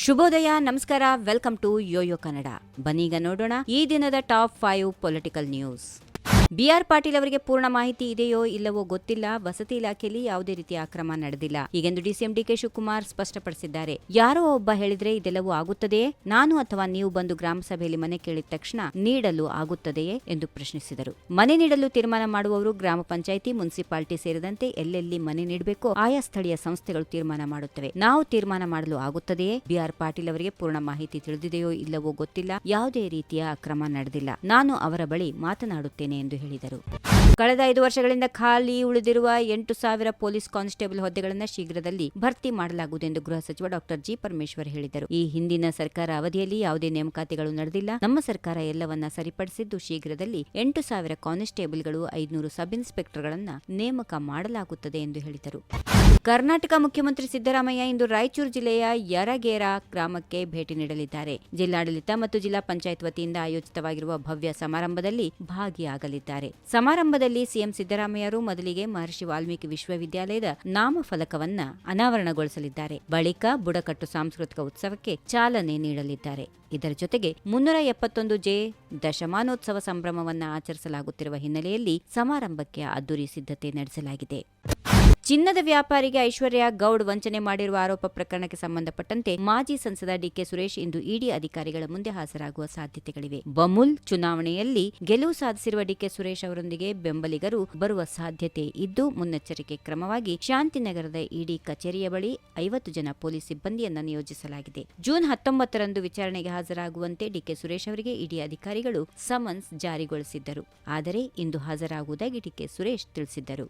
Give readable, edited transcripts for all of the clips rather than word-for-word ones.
ಶುಭೋದಯ, ನಮಸ್ಕಾರ, welcome to Yoyo Kannada. ಬನ್ನೀಗ ನೋಡೋಣ ಈ ದಿನದ top 5 political news. B R Patil ಅವರಿಗೆ ಪೂರ್ಣ ಮಾಹಿತಿ ಇದೆಯೋ ಇಲ್ಲವೋ ಗೊತ್ತಿಲ್ಲ. ವಸತಿ ಇಲಾಖೆಯಲ್ಲಿ ಯಾವುದೇ ರೀತಿಯ ಅಕ್ರಮ ನಡೆದಿಲ್ಲ ಹೀಗೆಂದು ಡಿಸಿಎಂ ಡಿಕೆ ಶಿವಕುಮಾರ್ ಸ್ಪಷ್ಟಪಡಿಸಿದ್ದಾರೆ. ಯಾರೋ ಒಬ್ಬ ಹೇಳಿದ್ರೆ ಇದೆಲ್ಲವೂ ಆಗುತ್ತದೆಯೇ? ನಾನು ಅಥವಾ ನೀವು ಬಂದು ಗ್ರಾಮ ಸಭೆಯಲ್ಲಿ ಮನೆ ಕೇಳಿದ ತಕ್ಷಣ ನೀಡಲು ಆಗುತ್ತದೆಯೇ ಎಂದು ಪ್ರಶ್ನಿಸಿದರು. ಮನೆ ನೀಡಲು ತೀರ್ಮಾನ ಮಾಡುವವರು ಗ್ರಾಮ ಪಂಚಾಯಿತಿ, ಮುನ್ಸಿಪಾಲಿಟಿ ಸೇರಿದಂತೆ ಎಲ್ಲೆಲ್ಲಿ ಮನೆ ನೀಡಬೇಕೋ ಆಯಾ ಸ್ಥಳೀಯ ಸಂಸ್ಥೆಗಳು ತೀರ್ಮಾನ ಮಾಡುತ್ತವೆ. ನಾವು ತೀರ್ಮಾನ ಮಾಡಲು ಆಗುತ್ತದೆಯೇ? ಬಿಆರ್ ಪಾಟೀಲ್ ಅವರಿಗೆ ಪೂರ್ಣ ಮಾಹಿತಿ ತಿಳಿದಿದೆಯೋ ಇಲ್ಲವೋ ಗೊತ್ತಿಲ್ಲ. ಯಾವುದೇ ರೀತಿಯ ಅಕ್ರಮ ನಡೆದಿಲ್ಲ. ನಾನು ಅವರ ಬಳಿ ಮಾತನಾಡುತ್ತೇನೆ ಎಂದು ಹೇಳಿದರು. ಕಳೆದ 5 ವರ್ಷಗಳಿಂದ ಖಾಲಿ ಉಳಿದಿರುವ 8,000 ಪೊಲೀಸ್ ಕಾನ್ಸ್ಟೇಬಲ್ ಹುದ್ದೆಗಳನ್ನು ಶೀಘ್ರದಲ್ಲಿ ಭರ್ತಿ ಮಾಡಲಾಗುವುದು ಎಂದು ಗೃಹ ಸಚಿವ ಡಾಕ್ಟರ್ ಜಿ. ಪರಮೇಶ್ವರ್ ಹೇಳಿದರು. ಈ ಹಿಂದಿನ ಸರ್ಕಾರ ಅವಧಿಯಲ್ಲಿ ಯಾವುದೇ ನೇಮಕಾತಿಗಳು ನಡೆದಿಲ್ಲ. ನಮ್ಮ ಸರ್ಕಾರ ಎಲ್ಲವನ್ನ ಸರಿಪಡಿಸಿದ್ದು ಶೀಘ್ರದಲ್ಲಿ 8,000 ಕಾನ್ಸ್ಟೇಬಲ್ಗಳು, 500 ಸಬ್ ಇನ್ಸ್ಪೆಕ್ಟರ್ಗಳನ್ನು ನೇಮಕ ಮಾಡಲಾಗುತ್ತದೆ ಎಂದು ಹೇಳಿದರು. ಕರ್ನಾಟಕ ಮುಖ್ಯಮಂತ್ರಿ ಸಿದ್ದರಾಮಯ್ಯ ಇಂದು ರಾಯಚೂರು ಜಿಲ್ಲೆಯ ಯರಗೇರಾ ಗ್ರಾಮಕ್ಕೆ ಭೇಟಿ ನೀಡಲಿದ್ದಾರೆ. ಜಿಲ್ಲಾಡಳಿತ ಮತ್ತು ಜಿಲ್ಲಾ ಪಂಚಾಯತ್ ವತಿಯಿಂದ ಆಯೋಜಿತವಾಗಿರುವ ಭವ್ಯ ಸಮಾರಂಭದಲ್ಲಿ ಭಾಗಿಯಾಗಲಿದ್ದಾರೆ. ಸಮಾರಂಭದಲ್ಲಿ ಸಿಎಂ ಸಿದ್ದರಾಮಯ್ಯರು ಮೊದಲಿಗೆ ಮಹರ್ಷಿ ವಾಲ್ಮೀಕಿ ವಿಶ್ವವಿದ್ಯಾಲಯದ ನಾಮಫಲಕವನ್ನ ಅನಾವರಣಗೊಳಿಸಲಿದ್ದಾರೆ. ಬಳಿಕ ಬುಡಕಟ್ಟು ಸಾಂಸ್ಕೃತಿಕ ಉತ್ಸವಕ್ಕೆ ಚಾಲನೆ ನೀಡಲಿದ್ದಾರೆ. ಇದರ ಜೊತೆಗೆ 371 ದಶಮಾನೋತ್ಸವ ಸಂಭ್ರಮವನ್ನು ಆಚರಿಸಲಾಗುತ್ತಿರುವ ಹಿನ್ನೆಲೆಯಲ್ಲಿ ಸಮಾರಂಭಕ್ಕೆ ಅದ್ದೂರಿ ಸಿದ್ಧತೆ ನಡೆಸಲಾಗಿದೆ. ಚಿನ್ನದ ವ್ಯಾಪಾರಿಗೆ ಐಶ್ವರ್ಯ ಗೌಡ್ ವಂಚನೆ ಮಾಡಿರುವ ಆರೋಪ ಪ್ರಕರಣಕ್ಕೆ ಸಂಬಂಧಪಟ್ಟಂತೆ ಮಾಜಿ ಸಂಸದ ಡಿಕೆ ಸುರೇಶ್ ಇಂದು ಇಡಿ ಅಧಿಕಾರಿಗಳ ಮುಂದೆ ಹಾಜರಾಗುವ ಸಾಧ್ಯತೆಗಳಿವೆ. ಬಮೂಲ್ ಚುನಾವಣೆಯಲ್ಲಿ ಗೆಲುವು ಸಾಧಿಸಿರುವ ಡಿಕೆ ಸುರೇಶ್ ಅವರೊಂದಿಗೆ ಬೆಂಬಲಿಗರು ಬರುವ ಸಾಧ್ಯತೆ ಇದ್ದು, ಮುನ್ನೆಚ್ಚರಿಕೆ ಕ್ರಮವಾಗಿ ಶಾಂತಿನಗರದ ಇಡಿ ಕಚೇರಿಯ ಬಳಿ 50 ಜನ ಪೊಲೀಸ್ ಸಿಬ್ಬಂದಿಯನ್ನು ನಿಯೋಜಿಸಲಾಗಿದೆ. ಜೂನ್ 19ರಂದು ವಿಚಾರಣೆಗೆ ಹಾಜರಾಗುವಂತೆ ಡಿಕೆ ಸುರೇಶ್ ಅವರಿಗೆ ಇಡಿ ಅಧಿಕಾರಿಗಳು ಸಮನ್ಸ್ ಜಾರಿಗೊಳಿಸಿದ್ದರು. ಆದರೆ ಇಂದು ಹಾಜರಾಗುವುದಾಗಿ ಡಿಕೆ ಸುರೇಶ್ ತಿಳಿಸಿದ್ದರು.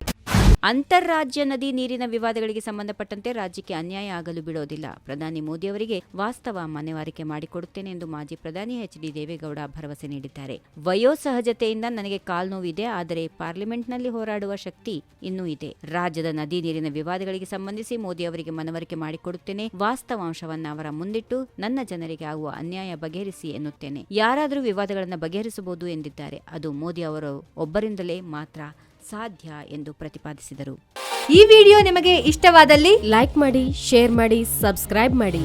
ಅಂತಾರಾಜ್ಯ ನದಿ ನೀರಿನ ವಿವಾದಗಳಿಗೆ ಸಂಬಂಧಪಟ್ಟಂತೆ ರಾಜ್ಯಕ್ಕೆ ಅನ್ಯಾಯ ಆಗಲು ಬಿಡೋದಿಲ್ಲ. ಪ್ರಧಾನಿ ಮೋದಿ ಅವರಿಗೆ ವಾಸ್ತವ ಮನವರಿಕೆ ಮಾಡಿಕೊಡುತ್ತೇನೆ ಎಂದು ಮಾಜಿ ಪ್ರಧಾನಿ ಎಚ್.ಡಿ. ದೇವೇಗೌಡ ಭರವಸೆ ನೀಡಿದ್ದಾರೆ. ವಯೋಸಹಜತೆಯಿಂದ ನನಗೆ ಕಾಲ್ನೋವಿದೆ, ಆದರೆ ಪಾರ್ಲಿಮೆಂಟ್ನಲ್ಲಿ ಹೋರಾಡುವ ಶಕ್ತಿ ಇನ್ನೂ ಇದೆ. ರಾಜ್ಯದ ನದಿ ನೀರಿನ ವಿವಾದಗಳಿಗೆ ಸಂಬಂಧಿಸಿ ಮೋದಿ ಅವರಿಗೆ ಮನವರಿಕೆ ಮಾಡಿಕೊಡುತ್ತೇನೆ. ವಾಸ್ತವಾಂಶವನ್ನು ಅವರ ಮುಂದಿಟ್ಟು ನನ್ನ ಜನರಿಗೆ ಆಗುವ ಅನ್ಯಾಯ ಬಗೆಹರಿಸಿ ಎನ್ನುತ್ತೇನೆ. ಯಾರಾದರೂ ವಿವಾದಗಳನ್ನು ಬಗೆಹರಿಸಬಹುದು ಎಂದಿದ್ದಾರೆ. ಅದು ಮೋದಿ ಅವರು ಒಬ್ಬರಿಂದಲೇ ಮಾತ್ರ ಸಾಧ್ಯ ಎಂದು ಪ್ರತಿಪಾದಿಸಿದರು. ಈ ವಿಡಿಯೋ ನಿಮಗೆ ಇಷ್ಟವಾದಲ್ಲಿ ಲೈಕ್ ಮಾಡಿ, ಶೇರ್ ಮಾಡಿ, ಸಬ್ಸ್ಕ್ರೈಬ್ ಮಾಡಿ.